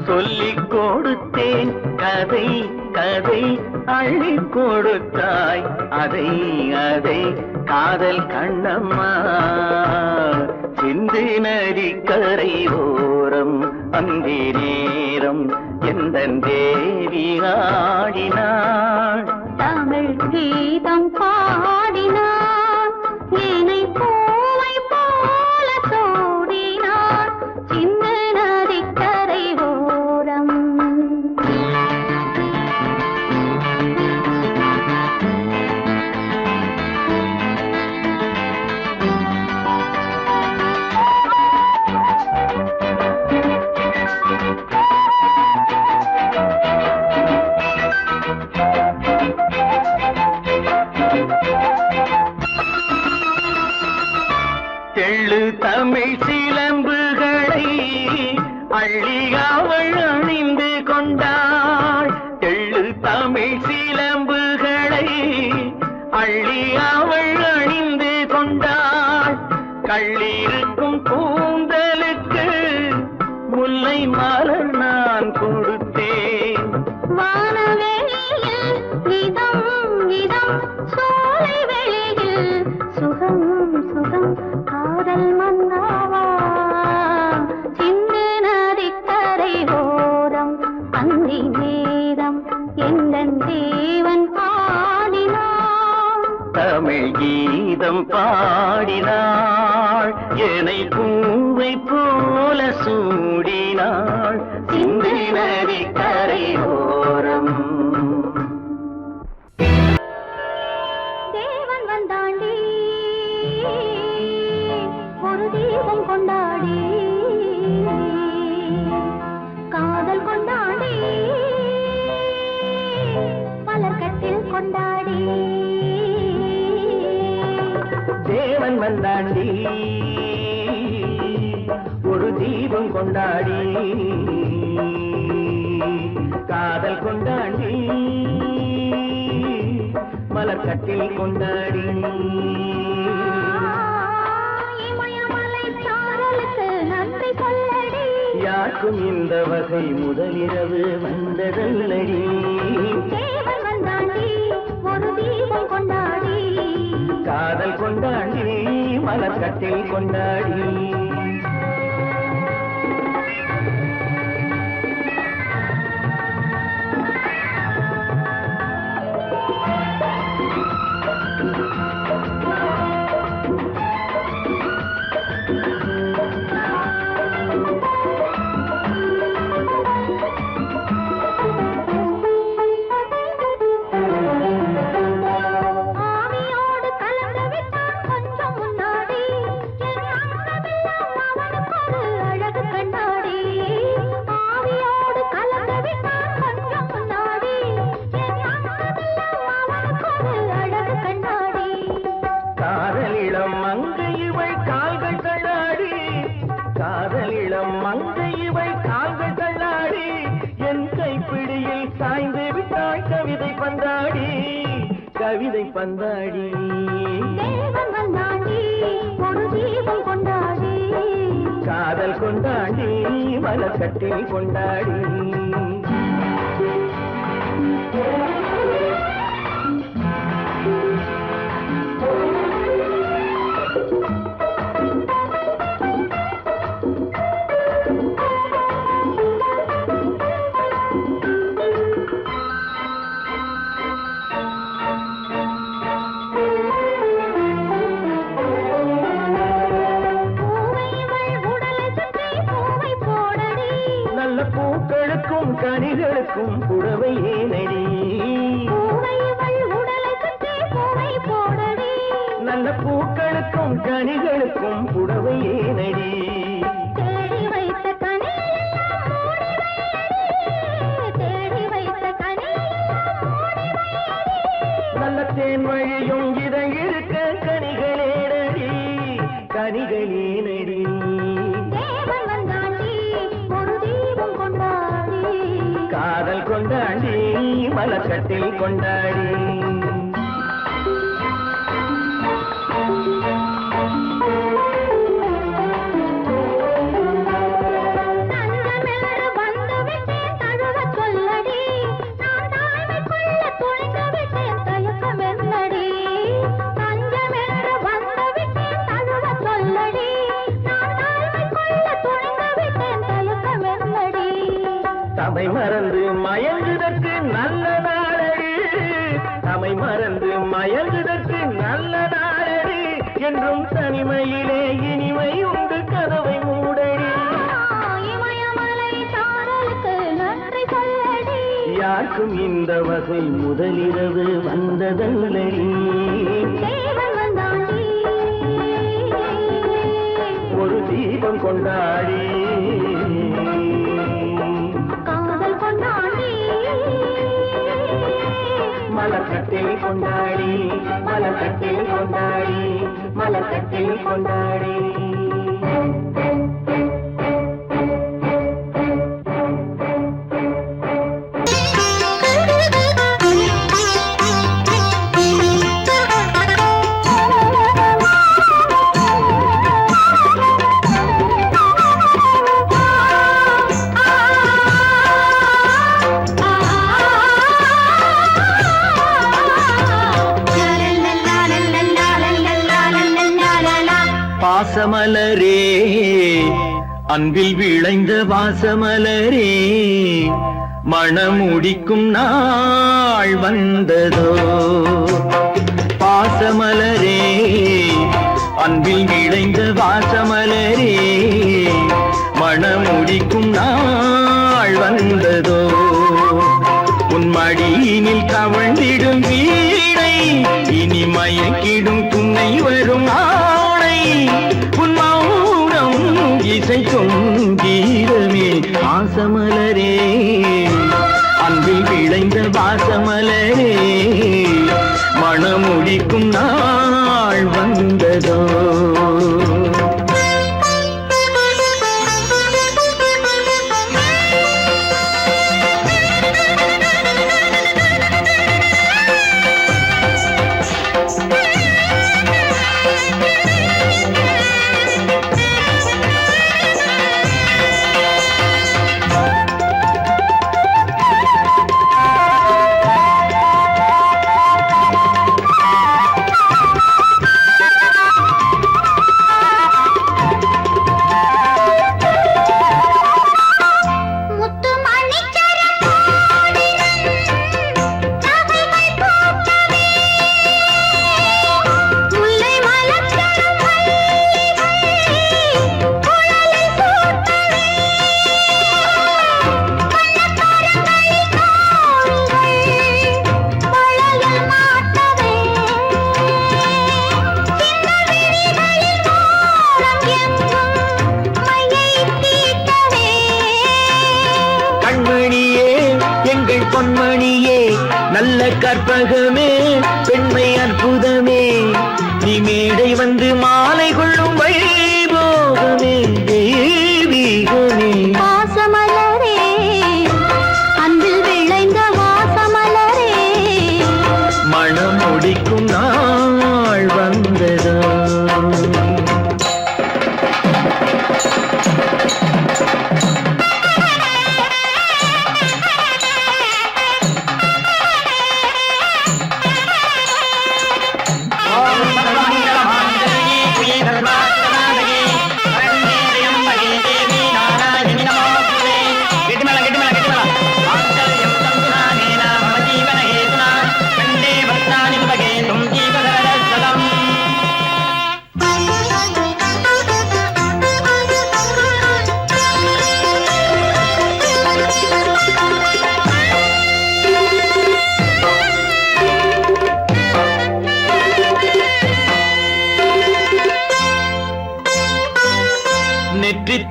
சொல்லிக் கொடுத்தேன் கதை கதை, அள்ளி கொடுத்தாய் அதை அதை, காதல் கண்ணம்மா. சிந்து நதி கரை ஓரம் அங்கே நேரம் எந்தன் தேவி ஆடினாள்,
தமிழ் கீதம் பாடினாள், என்னை பூவை போல சூடினாள், சிந்து நதி கரை ஓரம்.
தெள்ளு தமிழ் சிலம்புகளை அள்ளி அவள் அணிந்து கொண்டாள், தெள்ளு தமிழ் சிலம்புகளை அள்ளி அவள் அணிந்து கொண்டாள், கள்ளிருக்கும் கூந்தலுக்கு முல்லை மலர் நான் கொடுத்தேன்,
வானவெளியில் இதம் இதம், சோலை வெளியில் சுகம் சுகம், காதல் மன்னாவா, சிந்து நதி கரை ஓரம் அந்தி நேரம் எந்தன் தேவன் ஆடினான்,
தமிழ் கீதம் பாடினாள், என்னை பூவை போல சூடினாள், சிந்து நதி கரை ஓரம்.
தேவன் வந்தாண்டி ஒரு தீபம் கொண்டாடி, காதல் கொண்டாடி மலர்கட்டில் கொண்டாடி,
தேவன் வந்தாண்டி ஒரு தீபம் கொண்டாடி, காதல் கொண்டாடி மலர்கட்டில் கொண்டாடி,
இமயமலை சாரலுக்கு நன்றி சொல்லடி,
யாருக்கும் இந்த வகை முதலிரவு வந்ததல்லடி,
தேவன் வந்தாண்டி ஒரு தீபம் கொண்டாடி
காதல் கொண்டாடி மலர் கட்டில் கொண்டாடி
ஆவியோடு கலந்து விட்டான் கொஞ்சம் முன்னாடி என் அங்கமெல்லாம் அவனுக்கொரு அழகு கண்ணாடி ஆவியோடு கலந்து விட்டான் கொஞ்சம் முன்னாடி என் அங்கமெல்லாம் அவனுக்கொரு அழகு கண்ணாடி
காதலிடம் மங்கை இவை கால்கள் தள்ளாடி காதலிடம் மங்கை இவை கால்கள் தள்ளாடி என் கைப்பிடியில் சாய்ந்து விட்டாய் கவிதை பந்தாடி கவிதை பந்தாடி
தேவன் வந்தாண்டி ஒரு தீபம் கொண்டாடி
காதல் கொண்டாடி மலர் கட்டில் கொண்டாடி
பூவை இவள் உடலை சுற்றி பூவை போடடி
நல்ல பூக்களுக்கும் கனிகளுக்கும் புடவை ஏனடி
பூவை இவள் உடலை சுற்றி பூவை போடடி
நல்ல பூக்களுக்கும் கனிகளுக்கும் புடவை ஏனடி
தேடி வைத்த கனியெல்லாம் மூடி வையடி தேடி வைத்த கனியெல்லாம் மூடி வையடி
நல்ல தேன் வழியும் இதழ் இருக்க கனிகளேனடி கனிகளேனடி
தேவன் வந்தாண்டி ஒரு தீபம் கொண்டாடி
காதல் கொண்டாடி மலர் கட்டில் கொண்டாடி
தஞ்சமென்று வந்து விட்டேன் தழுவச் சொல்லடி நான் தாய்மை கொள்ள துணிந்து விட்டேன் தயக்கம் என்னடி தஞ்சமென்று வந்து விட்டேன் தழுவச் சொல்லடி நான் தாய்மை கொள்ள துணிந்து விட்டேன் தயக்கம் என்னடி
தமை மறந்து மயங்குதற்கு நல்ல நாளடி தமை மறந்து மயங்குதற்கு நல்ல நாளடி என்றும் தனிமையிலே இனிமை உண்டு கதவை மூடடி
இமயமலை சாரலுக்கு நன்றி சொல்லடி
யாருக்கும் இந்த வகை முதலிரவு வந்ததல்லடி
தேவன் வந்தாண்டி
ஒரு தீபம் கொண்டாடி
காதல் கொண்டாடி
மலர் கட்டில் கொண்டாடி மலர் கட்டில் கொண்டாடி மலர் கட்டில் கொண்டாடி பாசமலரே அன்பில் விளைந்த வாசமலரே மணமுடிக்கும் நாள் வந்ததோ பாசமலரே அன்பில் விளைந்த வாசமலரே மணமுடிக்கும் நாள் வந்ததோ உன் மடியினில் கவழ்ந்திடும் வீணை இனி மயக்கிடும் துணை வரும் ஆணை உன் மௌனம் இசைக்கும் கீதமே வாசமலரே அன்பில் விளைந்த வாசமலரே மணமுடிக்கும் நாள் வந்ததோ கற்பகமே பெண்மை அற்புதமே நீ மேடை வந்து மாலை கொள்ளும் வைபோகமே தெய்வீகமே
வாசமலரே அன்பில் விளைந்த வாசமலரே
மனம் முடிக்கும் நாள் வந்ததோ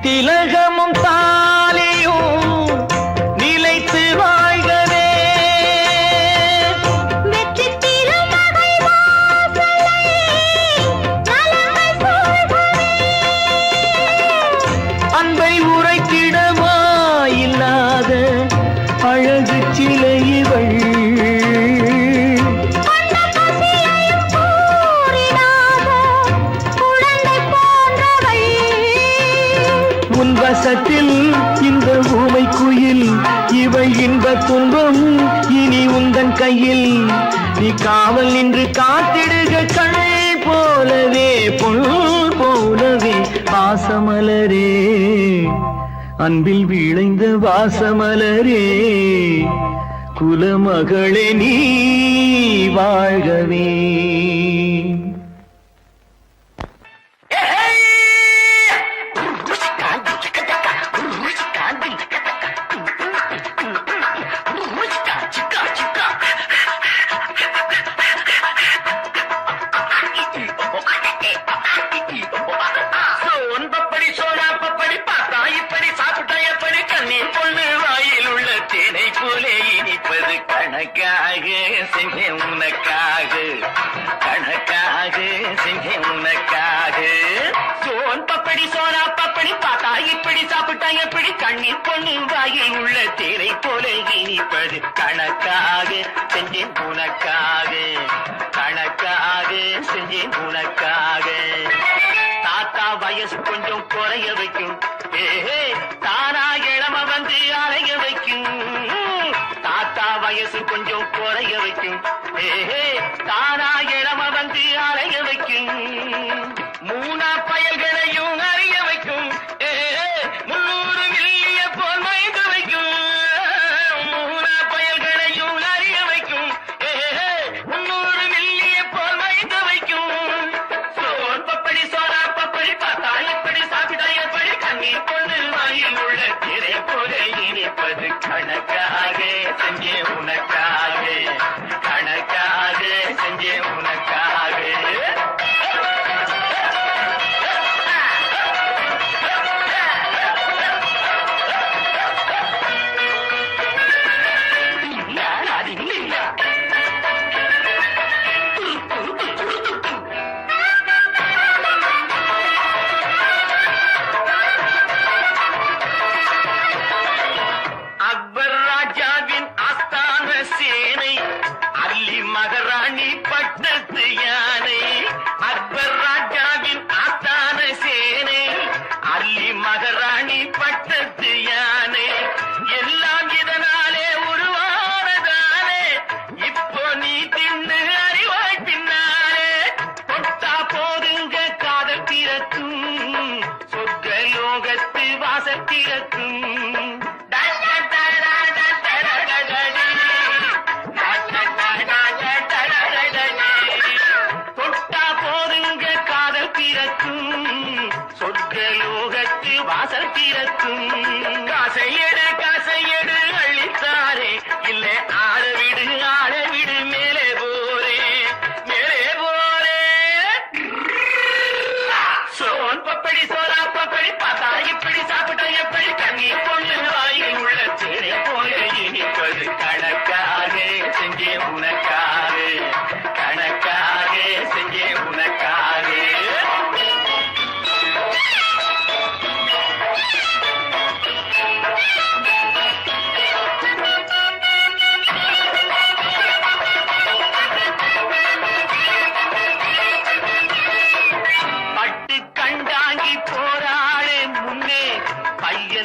திலகமும் தாலியும் நிலைத்து வாழ்கவே
வெற்றி திருமகள் வாசலை நலங்கள் சூழ்கவே
அன்பை உரைத்திடவா இல்லாத அழகு சிலை இவள் உன் வசத்தில் இந்த ஊமை குயில் இவள் இன்ப துன்பம் இனி உந்தன் கையில் நீ காவல் நின்று காத்திடுக கண் போலவே பொன் போலவே வாசமலரே அன்பில் விளைந்த வாசமலரே குலமகளே நீ வாழ்கவே கணக்காக செஞ்சேன் உனக்காக கணக்காக செஞ்சேன் உனக்காக சோன் பப்படி சோனா பப்படி பார்த்தா இப்படி சாப்பிட்டா எப்படி கண்ணீர் பொண்ணு வாயில் உள்ள தேரை போல இனிப்பது கணக்காக செஞ்சேன் உனக்காக கணக்காக செஞ்சேன் உனக்காக தாத்தா வயசு கொஞ்சம் குறைய வைக்கும் ஏஹே தானா இளம வந்து அலைய வைக்கும் தாத்தா வயசு கொஞ்சம் குறைய வைக்கும் ஏஹே தானா இளம வந்து அலைய வைக்கும் மூணா பயல்களையும் அறிய வைக்கும் ஏஹே 300 மில்லிய போல் மயங்க வைக்கும் மூணா பயல்களையும் அறிய வைக்கும் ஏஹே 300 மில்லிய போல் மயங்க வைக்கும் சோன் பப்படி சோனா பப்படி பார்த்தா எப்படி சாப்பிட்டா எப்படி கண்ணீர் கொண்டு வாயில் உள்ள திரை போல இனிப்பது கணக்காக செஞ்சே உனக்காக கணக்காக செஞ்சே உனக்காக அக்பர் ராஜாவின் ஆஸ்தான சேனை அல்லி மகாராணி பட்டத்து யானை அக்பர் ராஜாவின் ஆஸ்தான சேனை அல்லி மகாராணி பட்டத்து யானை எல்லாம் இதனாலே உருவானதானே இப்போ நீ தின்னு அறிவாய் பின்னாலே தொட்டா போதுங்க காதல் பிறக்கும் சொர்க்க லோகத்து வாசல் திறக்கும் தொட்டா போதுங்க காதல் பிறக்கும் சொர்க்க லோகத்து வாசல் திறக்கும் காசையடு அள்ளித்தாரே இல்லை ஆள விடு மேலே போரே சோன் பப்படி சோனா பப்படி பார்த்தா இப்படி சாப்பிட்டா எப்படி கண்ணீர் பொண்ணு வாயில் உள்ள திரை போல இனிப்பது கணக்காக செஞ்சே உனக்கு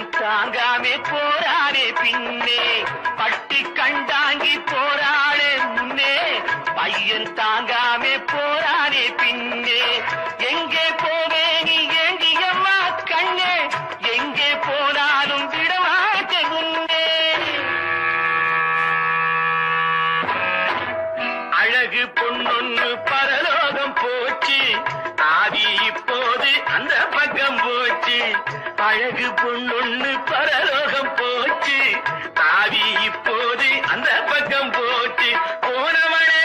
பையன் தாங்காமே போறானே பின்னே பட்டி கண்டாங்கி போறாளே முன்னே பையன் தாங்காமே போறானே பின்னே எங்கே போவே நீ ஏங்கியம்மா கண்ணே எங்கே போனாலும் விடமாட்டே முன்னே அழகு பொண்ணொன்னு பரலோகம் போச்சு ஆதி இப்போது அந்த பக்கம் போச்சு அழகு பொண்ணொன்னு பரலோகம் போச்சு ஆதி இப்போது அந்த பக்கம் போச்சு போனவளே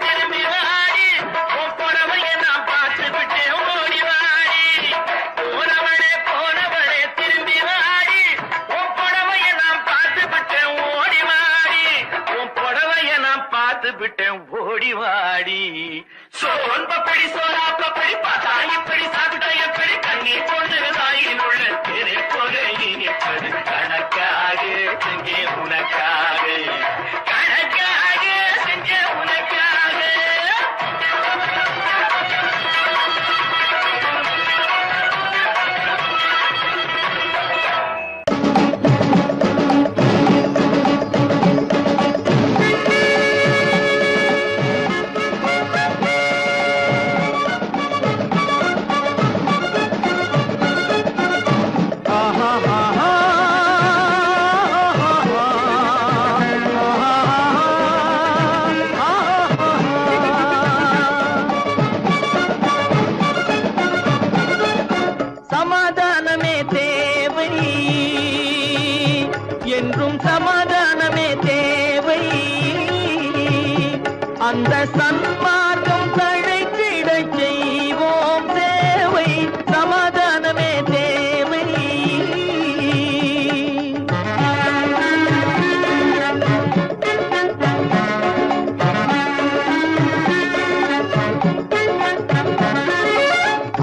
திரும்பி வாடி புடவைய நான் பார்த்து விட்டேன் ஓடி வாடி போனவளே திரும்பி வாடி புடவைய நான் பார்த்து விட்டேன் ஓடி வாடி புடவைய நான் பார்த்து விட்டேன் ஓடி வாடி சோன் பப்படி சோரா பப்படி பார்த்தா இப்படி சாப்பிட்டா எப்படி கண்ணீர் கொண்டு தாயின் உள்ள திரை போக இனிப்பது கணக்காக செஞ்சே உனக்காக கணக்காக செஞ்சே உனக்காக
சமாதானமே தேவை என்றும் சமாதானமே தேவை அந்த சன்மார்க்கம் தழைத்திடச் செய்வோம் சேவை சமாதானமே தேவை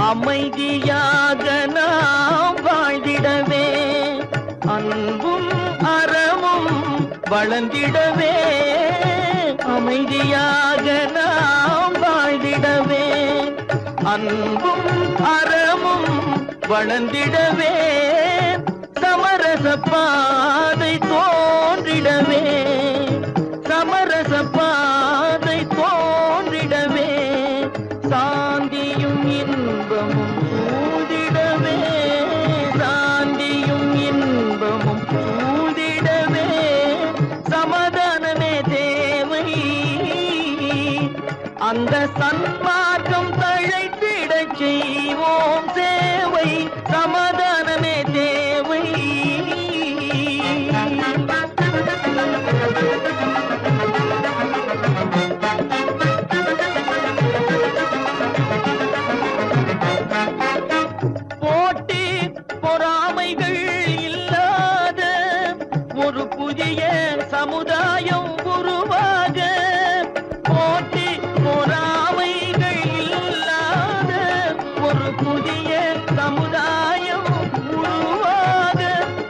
அமைதியாக நாம் வாழ்ந்திடவே அன்பும் அறமும் வளர்ந்திடவே அமைதியாக நாம் வாழ்ந்திடவே அன்பும் அறமும் வளர்ந்திடவே சமரச பாதை தோன்றிடவே சமரச பாதை தோன்றிடவே சாந்தியும் இன்பமும் சூழ்ந்திடவே சாந்தியும் இன்பமும் சூழ்ந்திடவே சமாதானமே தேவை அந்த சன்மார்க்கம் தழைத்திடச் செய்வோம் சேவை சமாதானமே தேவை போட்டி பொறாமைகள் இல்லாத ஒரு புதிய சமுதாயம் உருவாக போட்டி பொறாமைகள் இல்லாத ஒரு புதிய சமுதாயம் உருவாக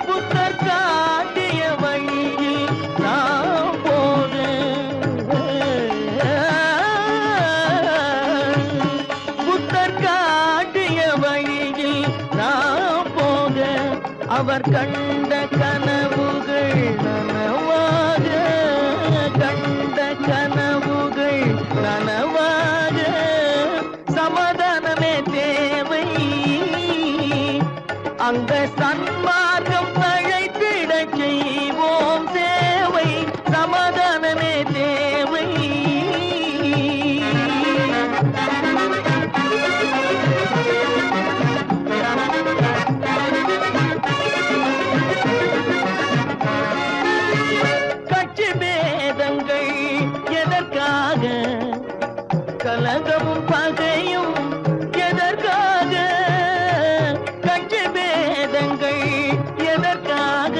புத்தர் காட்டிய வழியில் நாம் போக புத்தர் காட்டிய வழியில் நாம் போக அவர் கண்ட கனவுகள் நனவாக கண்ட கனவுகள் நனவாக சமாதானமே தேவை அந்த சன்மார்க்கம் தழைத்திடச் செய்வோம் சேவை சமாதானமே தேவை கட்சி பேதங்கள் எதற்காக கலகமும் பகையும் எதற்காக கட்சி பேதங்கள் எதற்காக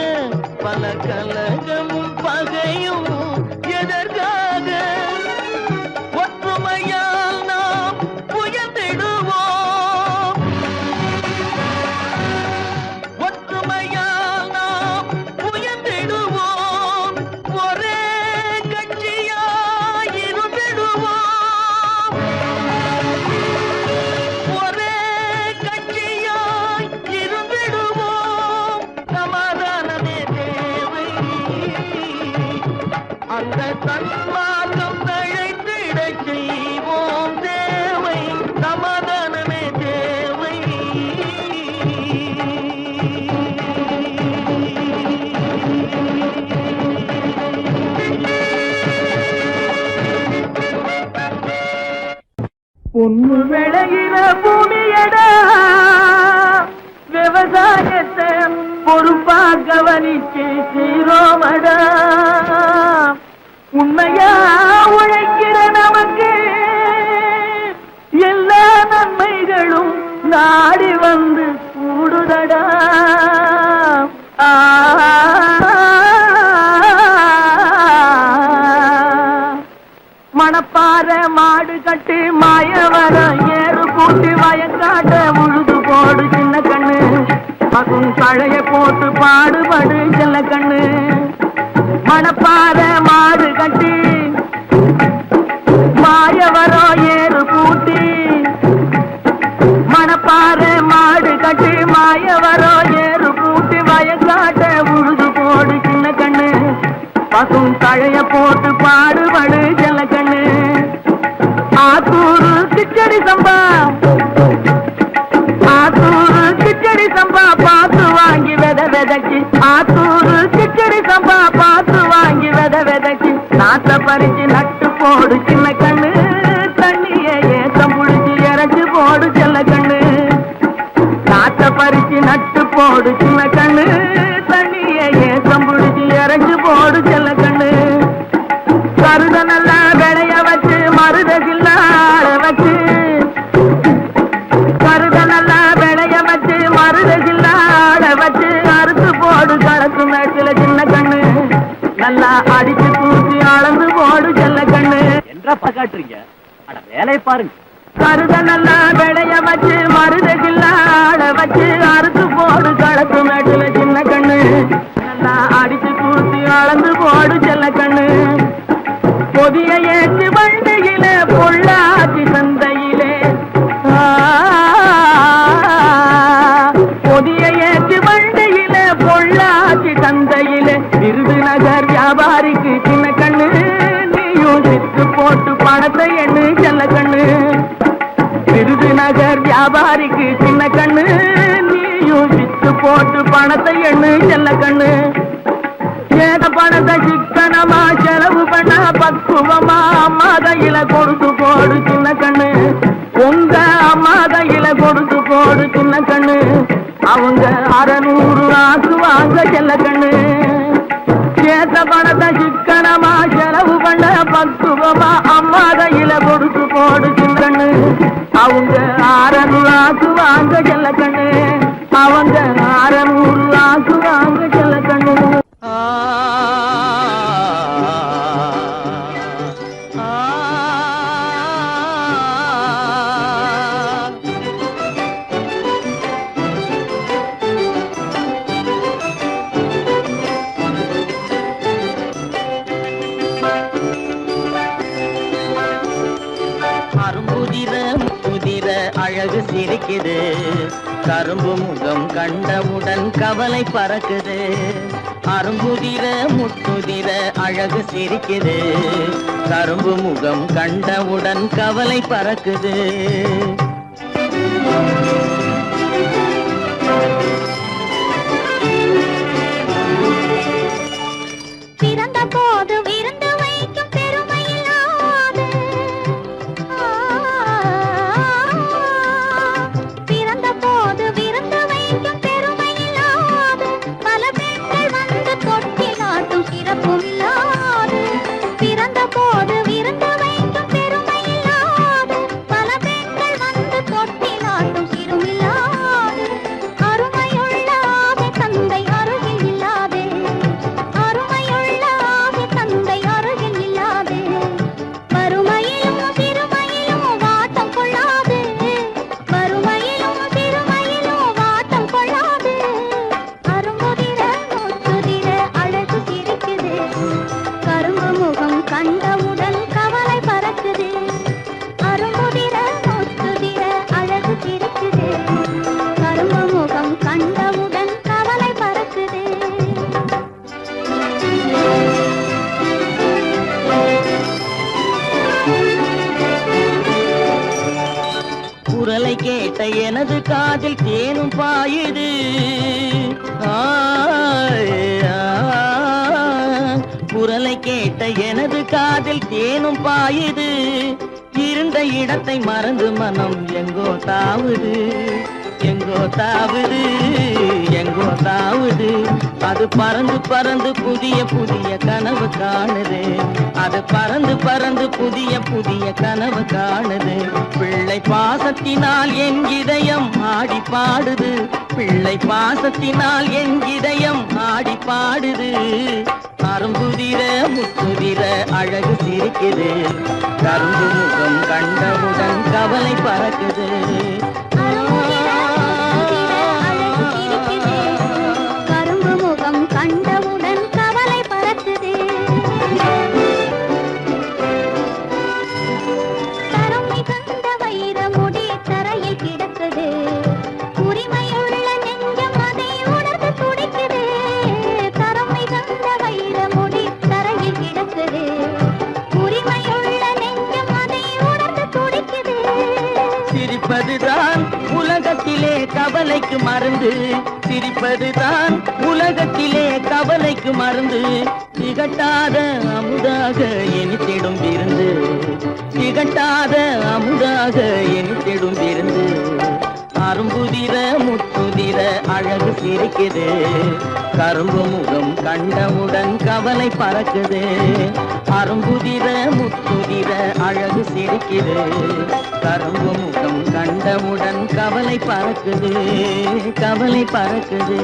பல கலகமும் பகையும் எதற்காக ஒற்றுமையால் நாம் உயர்ந்திடுவோம் ஒற்றுமையால் நாம் உயர்ந்திடுவோம் ஒரே கட்சியாய் இருந்திடுவோம் ஒரே கட்சியாய் இருந்திடுவோம் இந்த சன்மார்க்கம் தழைத்திடச் செய்வோம் தேவை சமாதானமே தேவை. பொண்ணு விளையிற பூமியடா, விவசாயத்தை பொறுப்பா கவனிச்சு சீரோமடா. உண்மையா உழைக்கிற நமக்கு எல்லா நன்மைகளும் நாடி வந்து கூடுதடா. மணப்பாற மாடு கட்டு மாயவரம் ஏறு கூட்டி வயக்காட்ட உழுது போடு சின்ன கண்ணு. பசும் பழைய போட்டு பாடுபடு செல்ல கண்ணு. மணப்பாற மாடு கட்டி மாயவரம் ஏறு கூட்டி, மணப்பாற மாடு கட்டி மாயவரம் ஏறு கூட்டி வயக்காட்ட உழுது போடு சின்ன கண்ணு. பசும் தழைய போட்டு பாடுபடு செல்ல கண்ணு. ஆத்தூரு கிச்சடி சம்பா, ஆத்தூரு கிச்சடி சம்பா பார்த்து வாங்கி வித விதைக்கு. ஆத்தூரு கிச்சடி சம்பா பார்த்து வாங்கி வித விதைக்கு. நாட்டை பறிச்சு நட்டு போடு சின்ன கண்ணு. தண்ணிய ஏத்தம் புடிச்சு இறச்சி போடு செல்ல கண்ணு. நாட்டை பறிச்சு நட்டு போடு சின்ன கண்ணு. தண்ணிய ஏத்தம் புடிச்சு இறச்சி போடு செல்ல கண்ணு. கருத நல்லா விளைய வச்சு மருத சில்லாட வச்சு, கருத நல்லா விளைய வச்சு மருத சில்லாட வச்சு அறுத்து போடு கலக்கு மேட்டில சின்ன கண்ணு. நல்லா அடிச்சு தூக்கி அளந்து போடு செல்ல கண்ணு.
என்றப்பா காட்டுறீங்க, அட வேலையை பாருங்க.
கருத நல்லா விளைய வச்சு மருத சில்லாட வச்சு அறுத்து போடு கலக்கு மேட்டில சின்ன கண்ணு. நல்லா அடிச்சு தூக்கி அளந்து போடு செல்ல கண்ணு. பொதிய ஏற்று வண்டியில பொள்ளாச்சி சந்தையிலே, பொதிய ஏற்று வண்டியில பொள்ளாச்சி சந்தையிலே விருதுநகர் வியாபாரிக்கு சின்ன கண்ணு. நீயும் சித்து போட்டு பணத்தை எண்ணு செல்ல கண்ணு. விருதுநகர் வியாபாரிக்கு சின்ன கண்ணு. நீயும் சித்து போட்டு பணத்தை எண்ணு செல்ல கண்ணு. ஏத பணத்தை சிக்கனமா செலவு பண்ண பக்குவமா அம்மா கையில கொடுத்து போடு சின்ன கண்ணு. உங்க அம்மா கையில கொடுத்து போடு சின்ன கண்ணு. அவங்க 600 ஆக்குவாங்க செல்ல கண்ணு. ஏத பணத்தை சிக்கனமா செலவு பண்ண பக்குவமா அம்மா கையில கொடுத்து போடு சின்ன கண்ணு. அவங்க 600 ஆக்குவாங்க செல்ல கண்ணு. அவங்க 600 ஆக்குவாங்க செல்ல கண்ணு. அரும்புதிர முதிர அழகு சிரிக்குது. கரும்பு முகம் கண்டவுடன் கவலை பறக்குது. அரும்புதிர முத்துதிர அழகு சிரிக்குது. கரும்பு முகம் கண்டவுடன் கவலை பறக்குது.
பிறந்த போது விருந்து வைக்கும் பெருமையில்லாது, பிறந்த போது விருந்து வைக்கும் பெருமையில்லாது, பல பெண்கள் வந்து தொட்டிலாட்டும் சிறப்பும் இல்லாது. பிறந்த போது விருந்து வைக்கும் பெருமையில்லாது, பல பெண்கள் வந்து தொட்டிலாட்டும் சிறுமில்லாது.
காதில் தேனும் பாயுது குரலை கேட்ட எனது காதில் தேனும் பாயுது இருந்த இடத்தை மறந்து மனம் எங்கோ தாவுது எங்கோ தாவுது எங்கோ தாவுது அது பறந்து பறந்து புதிய புதிய கனவு காணுது அது பறந்து பறந்து புதிய புதிய கனவு காணுது பிள்ளை பாசத்தினால் என் இதயம் ஆடி பாடுது பிள்ளை பாசத்தினால் என் இதயம் ஆடி பாடுது அரும்புதிர முத்துதிர அழகு சிரிக்குது கரும்பு முகம் கண்டவுடன் கவலை பறக்குது
கரும்பு முகம் கண்டவுடன் கவலை பறக்குது தரம் மிகுந்த வைர முடி தரையில் கிடக்குது உரிமையுள்ள நெஞ்சம் அதை உணர்ந்து துடிக்குது தரம் மிகுந்த வைர முடி தரையில் கிடக்குது உரிமையுள்ள நெஞ்சம் அதை உணர்ந்து துடிக்குது
சிரிப்பதுதான் உலகத்திலே கவலைக்கு மருந்து சிரிப்பதுதான் உலகத்திலே கவலைக்கு மருந்து திகட்டாத அமுதாக இனித்திடும் விருந்து திகட்டாத அமுதாக இனித்திடும் விருந்து அரும்புதிர முத்துதிர அழகு சிரிக்குது கரும்பு முகம் கண்டவுடன் கவலை பறக்குது அரும்புதிர முத்துதிர அழகு சிரிக்குது கரும்பு முகம் கண்டவுடன் கவலை பறக்குது கவலை பறக்குது